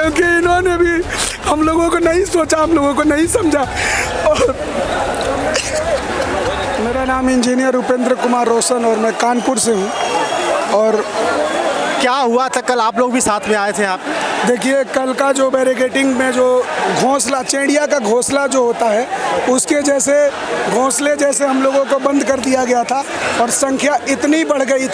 क्योंकि इन्होंने भी हम लोगों को नहीं सोचा, हम लोगों को नहीं समझा। और मेरा नाम इंजीनियर उपेंद्र कुमार रोशन और मैं कानपुर से हूँ। और क्या हुआ था कल? आप लोग भी साथ में आए थे आप? देखिए, कल का जो बैरिकेडिंग में जो घोंसला, चिड़िया का घोंसला जो होता है, उसके जैसे घोंसले जैसे हम लोगों को बंद कर दिया गया था। और संख्या इतनी बढ़ गई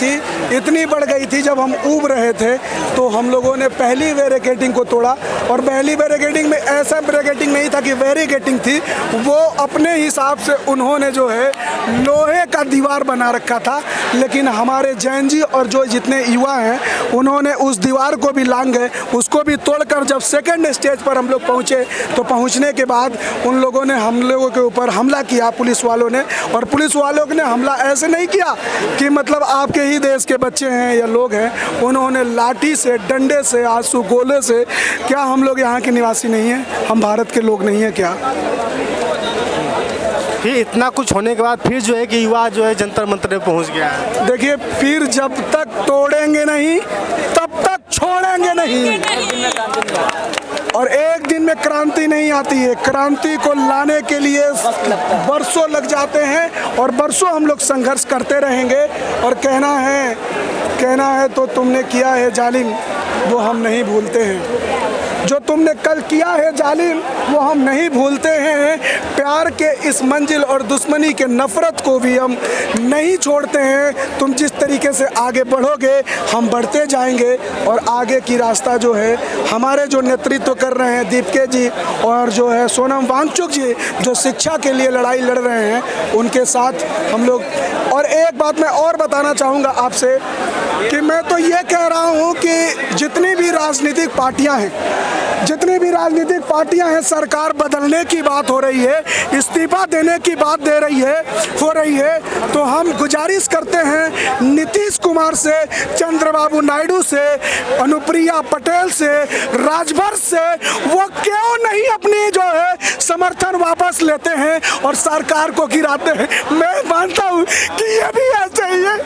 थी, जब हम ऊब रहे थे तो हम लोगों ने पहली बैरिकेडिंग को तोड़ा। और पहली बैरिकेडिंग में ऐसा बैरिकेडिंग नहीं था कि बैरिकेडिंग थी, वो अपने हिसाब से उन्होंने जो है लोहे का दीवार बना रखा था। लेकिन हमारे जैन जी और जो जितने युवा हैं, उन्होंने उस दीवार को भी लांग गए, उसको भी तोड़कर जब सेकंड स्टेज पर हम लोग पहुँचे तो पहुँचने के बाद उन लोगों ने हम लोगों के ऊपर हमला किया, पुलिस वालों ने। और पुलिस वालों ने हमला ऐसे नहीं किया कि मतलब आपके ही देश के बच्चे हैं या लोग हैं। उन्होंने लाठी से, डंडे से, आंसू गोले से। क्या हम लोग यहाँ के निवासी नहीं हैं? हम भारत के लोग नहीं हैं क्या? फिर इतना कुछ होने के बाद फिर जो है कि युवा जो है जंतर मंतर में पहुंच गया है। देखिए, फिर जब तक तोड़ेंगे नहीं तब तक छोड़ेंगे नहीं। और एक दिन में क्रांति नहीं आती है। क्रांति को लाने के लिए बरसों लग जाते हैं और बरसों हम लोग संघर्ष करते रहेंगे। और कहना है तो तुमने किया है जालिम, वो हम नहीं भूलते हैं। जो तुमने कल किया है जालिम, वो हम नहीं भूलते हैं। प्यार के इस मंजिल और दुश्मनी के नफरत को भी हम नहीं छोड़ते हैं। तुम जिस तरीके से आगे बढ़ोगे, हम बढ़ते जाएंगे। और आगे की रास्ता जो है, हमारे जो नेतृत्व कर रहे हैं दीपके जी और जो है सोनम वांगचुक जी, जो शिक्षा के लिए लड़ाई लड़ रहे हैं, उनके साथ हम लोग। और एक बात मैं और बताना चाहूँगा आपसे कि मैं तो ये कह रहा हूँ कि जितनी भी राजनीतिक पार्टियाँ हैं, सरकार बदलने की बात हो रही है, इस्तीफा देने की बात हो रही है, तो हम गुजारिश करते हैं नीतीश कुमार से, चंद्रबाबू नायडू से, अनुप्रिया पटेल से, राजभर से, वो क्यों नहीं अपनी जो है समर्थन वापस लेते हैं और सरकार को गिराते हैं। मैं मानता हूँ कि ये भी ऐसे ही है,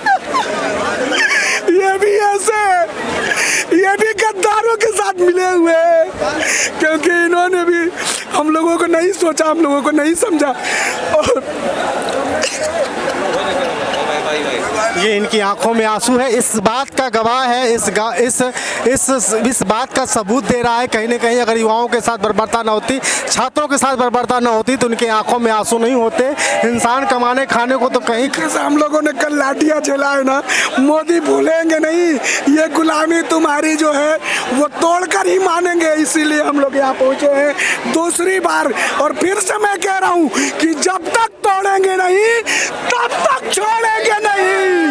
ये भी गद्दारों के साथ मिले हुए हैं। क्योंकि इन्होंने भी हम लोगों को नहीं सोचा, हम लोगों को नहीं समझा। और ये इनकी आंखों में आंसू है, इस बात का गवाह है, इस बात का सबूत दे रहा है। कहीं ना कहीं अगर युवाओं के साथ बर्बरता न होती, छात्रों के साथ बर्बरता न होती, तो उनकी आंखों में आंसू नहीं होते। इंसान कमाने खाने को तो कहीं हम लोगों ने कल लाठियां झेला है ना, मोदी भूलेंगे नहीं। ये गुलामी तुम्हारी जो है वो तोड़कर ही मानेंगे। इसीलिए हम लोग यहाँ पहुँचे हैं दूसरी बार। और फिर से मैं कह रहा हूँ कि जब तक तोड़ेंगे नहीं तब तक छोड़ेंगे नहीं।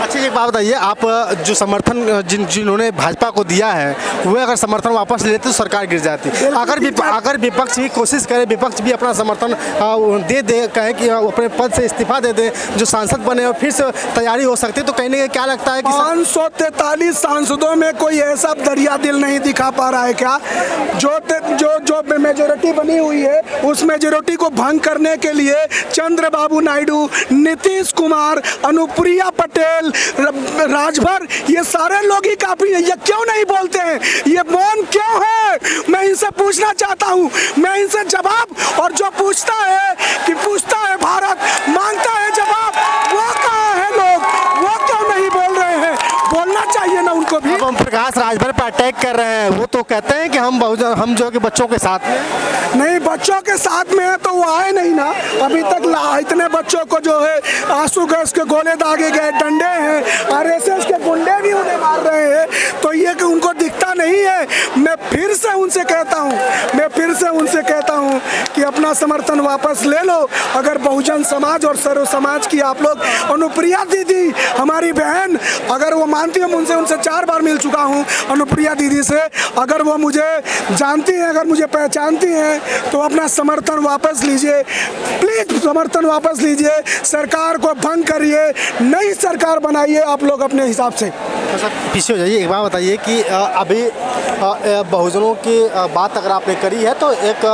अच्छा, एक बात बताइए, आप जो समर्थन जिन्होंने भाजपा को दिया है, वो अगर समर्थन वापस ले लेते तो सरकार गिर जाती। अगर विपक्ष भी कोशिश करे, विपक्ष भी अपना समर्थन दे कहे कि अपने पद से इस्तीफा दे दे, जो सांसद बने और फिर से तैयारी हो सकती है, तो कहीं ना कहीं क्या लगता है कि 543 सांसदों में कोई ऐसा दरिया दिल नहीं दिखा पा रहा है क्या? जो मेजोरिटी बनी हुई है, उस मेजोरिटी को भंग करने के लिए चंद्रबाबू नायडू, नीतीश कुमार, अनुप्रिया पटेल, राजभर, ये सारे लोग ही काफी है। ये क्यों नहीं बोलते हैं? ये मौन क्यों है? मैं इनसे पूछना चाहता हूँ, मैं इनसे जवाब। और जो पूछता है भारत मांगता है जवाब, वो कहाँ है लोग? वो क्यों नहीं बोल रहे हैं? बोलना चाहिए ना उनको भी। अब हम प्रकाश राजभर पर अटैक कर रहे हैं, वो तो कहते हैं कि हम जो कि बच्चों के साथ में नहीं, बच्चों के साथ में है तो वो आए नहीं ना अभी तक। इतने बच्चों को जो है आंसू गैस के गोले दागे गए, डंडे हैं, आरएसएस के गुंडे भी उन्हें मार रहे हैं, तो ये कि उनको दिखता नहीं है। मैं फिर से उनसे कहता हूँ कि अपना समर्थन वापस ले लो। अगर बहुजन समाज और सर्व समाज की आप लोग, अनुप्रिया दीदी हमारी बहन, अगर वो मानती है, उनसे 4 बार मिल चुका हूँ अनुप्रिया दीदी से, अगर वो मुझे जानती हैं, अगर मुझे पहचानती हैं, तो अपना समर्थन वापस लीजिए, प्लीज समर्थन वापस लीजिए। सरकार को भंग करिए, नई सरकार बनाइए आप लोग अपने हिसाब से। पीछे हो जाइए। एक बात बताइए कि अभी बहुजनों की बात अगर आपने करी है, तो एक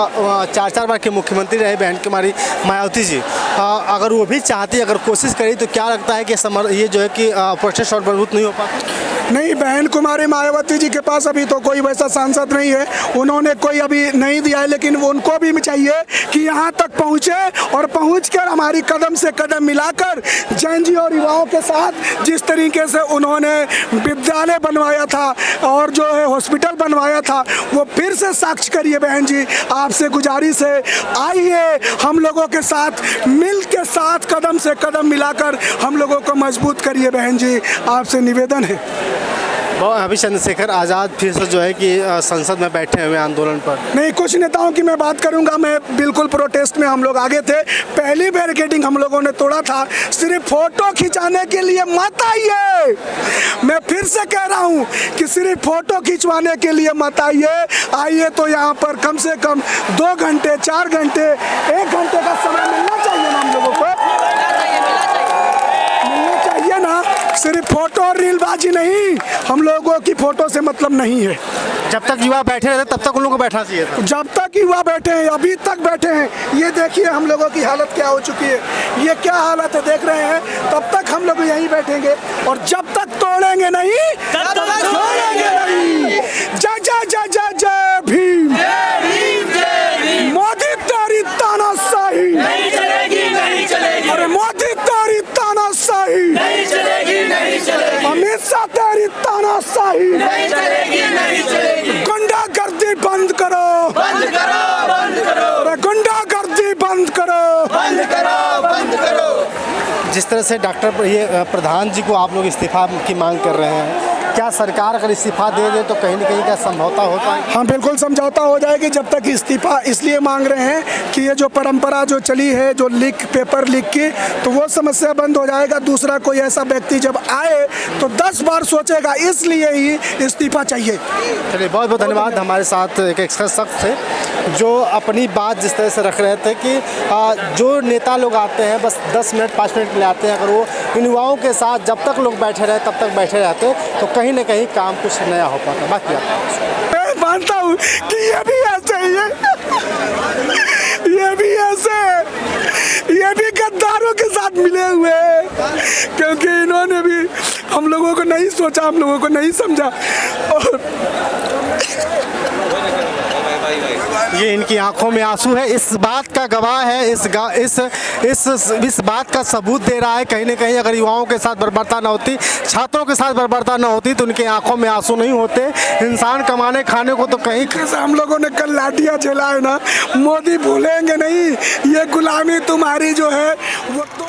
4 बार के मुख्यमंत्री रहे बहन कुमारी मायावती जी, अगर वो भी चाहती, अगर कोशिश करी, तो क्या लगता है कि ये जो है कि प्रोटेस्ट और मजबूत नहीं हो पाता? नहीं, बहन कुमारी मायावती जी के पास अभी तो कोई वैसा सांसद नहीं है, उन्होंने कोई अभी नहीं दिया है, लेकिन उनको भी चाहिए कि यहाँ तक पहुँचे और पहुँचकर हमारी कदम से कदम मिलाकर जैन जी और युवाओं के साथ जिस तरीके से उन्होंने विद्यालय बनवाया था और जो है हॉस्पिटल बनवाया था, वो फिर से साक्ष्य करिए बहन जी। आपसे गुजारिश है, आइए हम लोगों के साथ मिल के साथ कदम से कदम मिलाकर हम लोगों को मजबूत करिए बहन जी, आपसे निवेदन है। अभी चंद्रशेखर आज़ाद फिर से जो है कि संसद में बैठे हुए आंदोलन पर। नहीं, कुछ नेताओं की मैं बात करूंगा, मैं बिल्कुल प्रोटेस्ट में हम लोग आगे थे, पहली बैरिकेडिंग हम लोगों ने तोड़ा था, सिर्फ फोटो खिंचाने के लिए मत आइए। मैं फिर से कह रहा हूं कि सिर्फ फोटो खिंचवाने के लिए मत आइए, आइए तो यहाँ पर कम से कम 2 घंटे 4 घंटे 1 घंटे का समय मिलना चाहिए ना हम लोगों को, मिलना चाहिए ना। सिर्फ फोटो और रीलबाजी नहीं, हम लोगों की फोटो से मतलब नहीं है। जब तक युवा बैठे रहते तब तक उन लोगों को बैठना चाहिए था। जब तक युवा बैठे हैं, अभी तक बैठे हैं, ये देखिए हम लोगों की हालत क्या हो चुकी है, ये क्या हालत है देख रहे हैं। तब तक हम लोग यहीं बैठेंगे और जब तक तोड़ेंगे नहीं तब तक छोड़ेंगे नहीं। जय जय जय जय जय भीम, मोदी तेरी तानाशाही नहीं चलेगी, नहीं चलेगी। अरे मोदी तेरी तानाशाही नहीं चलेगी, नहीं चलेगी। अमित शाह तेरी तानाशाही नहीं चलेगी, नहीं चलेगी। गुंडागर्दी बंद करो, बंद करो, बंद करो। अरे गुंडागर्दी बंद करो, बंद करो, बंद करो। जिस तरह से डॉक्टर ये प्रधान जी को आप लोग इस्तीफा की मांग कर रहे हैं, क्या सरकार अगर इस्तीफा दे दे तो कहीं न कहीं का समझौता होता है? हाँ, बिल्कुल समझौता हो जाएगी। जब तक इस्तीफा इसलिए मांग रहे हैं कि ये जो परंपरा जो चली है, जो पेपर लिख के, तो वो समस्या बंद हो जाएगा। दूसरा कोई ऐसा व्यक्ति जब आए तो 10 बार सोचेगा, इसलिए ही इस्तीफा चाहिए। चलिए, बहुत बहुत धन्यवाद। हमारे साथ एक एक्स्ट्रा शख्स थे जो अपनी बात जिस तरह से रख रहे थे कि जो नेता लोग आते हैं बस 10 मिनट 5 मिनट के लिए आते हैं, अगर वो इन युवाओं के साथ जब तक लोग बैठे रहे तब तक बैठे रहते तो कहीं ना कहीं काम कुछ नया हो पाता। बाकी मैं मानता हूँ कि ये भी ऐसे ही है, ये भी ऐसे, ये भी गद्दारों के साथ मिले हुए हैं, क्योंकि इन्होंने भी हम लोगों को नहीं सोचा, हम लोगों को नहीं समझा और ये इनकी आंखों में आंसू है, इस बात का गवाह है, इस बात का सबूत दे रहा है। कहीं ना कहीं अगर युवाओं के साथ बर्बरता ना होती, छात्रों के साथ बर्बरता ना होती तो उनकी आंखों में आंसू नहीं होते। इंसान कमाने खाने को तो कहीं हम लोगों ने कल लाठियां झेला है ना, मोदी भूलेंगे नहीं, ये गुलामी तुम्हारी जो है वो तो